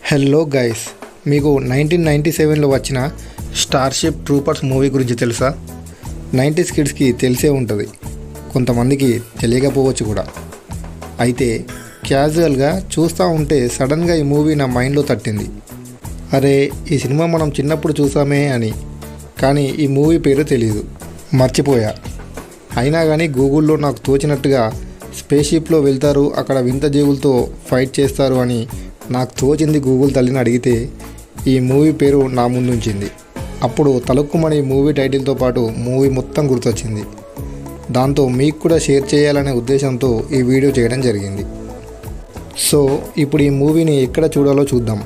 Hello guys, మీకు 1997లో వచ్చిన Starship troopers movie గురించి తెలుసా? 90s కిడ్స్కి తెలిసే ఉంటుంది, కొంతమందికి తెలియకపోవచ్చు కూడా. అయితే క్యాజువల్గా చూస్తూ ఉంటే సడన్గా ఈ మూవీ నా మైండ్లో తట్టింది. అరే, ఈ సినిమా మనం చిన్నప్పుడు చూసామే అని. కానీ ఈ మూవీ పేరు తెలియదు, మర్చిపోయా. అయినా కానీ గూగుల్లో నాకు తోచినట్టుగా స్పేస్షిప్లో వెళ్తారు, అక్కడ వింత జీవులతో ఫైట్ చేస్తారు అని నాకు తోచింది గూగుల్ తల్లిని అడిగితే ఈ మూవీ పేరు నా ముందుంచింది. అప్పుడు తలుక్కుమని మూవీ టైటిల్తో పాటు మూవీ మొత్తం గుర్తొచ్చింది. దాంతో మీకు కూడా షేర్ చేయాలనే ఉద్దేశంతో ఈ వీడియో చేయడం జరిగింది. సో ఇప్పుడు ఈ మూవీని ఎక్కడ చూడాలో చూద్దాం.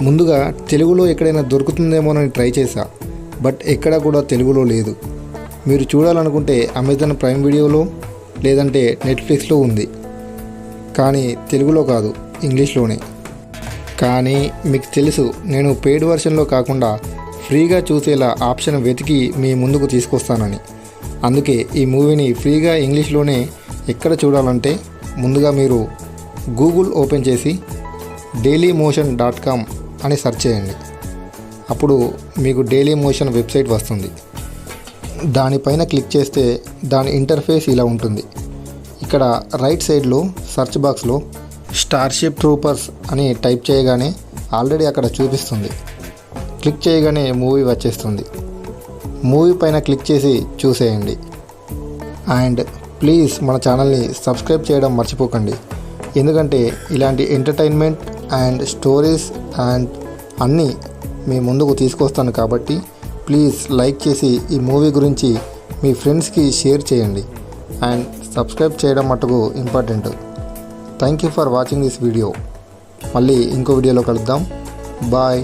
ముందుగా తెలుగులో ఎక్కడైనా దొరుకుతుందేమోనని ట్రై చేశా, బట్ ఎక్కడ కూడా తెలుగులో లేదు. మీరు చూడాలనుకుంటే అమెజాన్ ప్రైమ్ వీడియోలో లేదంటే నెట్ఫ్లిక్స్లో ఉంది, కానీ తెలుగులో కాదు, ఇంగ్లీష్లోనే. కానీ మీకు తెలుసు, నేను పెయిడ్ వర్షన్లో కాకుండా ఫ్రీగా చూసేలా ఆప్షన్ వెతికి మీ ముందుకు తీసుకొస్తానని. అందుకే ఈ మూవీని ఫ్రీగా ఇంగ్లీష్లోనే ఎక్కడ చూడాలంటే ముందుగా మీరు గూగుల్ ఓపెన్ చేసి dailymotion.com అని సెర్చ్ చేయండి. అప్పుడు మీకు డైలీమోషన్ వెబ్సైట్ వస్తుంది. దానిపైన క్లిక్ చేస్తే దాని ఇంటర్ఫేస్ ఇలా ఉంటుంది. ఇక్కడ రైట్ సైడ్లో సెర్చ్ బాక్స్లో స్టార్షిప్ ట్రూపర్స్ అని టైప్ చేయగానే ఆల్రెడీ అక్కడ చూపిస్తుంది. క్లిక్ చేయగానే మూవీ వచ్చేస్తుంది. మూవీ పైన క్లిక్ చేసి చూసేయండి. అండ్ ప్లీజ్ మన ఛానల్ని సబ్స్క్రైబ్ చేయడం మర్చిపోకండి, ఎందుకంటే ఇలాంటి ఎంటర్టైన్మెంట్ అండ్ స్టోరీస్ అండ్ అన్నీ మీ ముందుకు తీసుకొస్తాను. కాబట్టి ప్లీజ్ లైక్ చేసి ఈ మూవీ గురించి మీ ఫ్రెండ్స్కి షేర్ చేయండి. అండ్ సబ్స్క్రైబ్ చేయడం మటుకు important. Thank you for watching this video. మళ్ళీ ఇంకో వీడియోలో కలుద్దాం. బాయ్.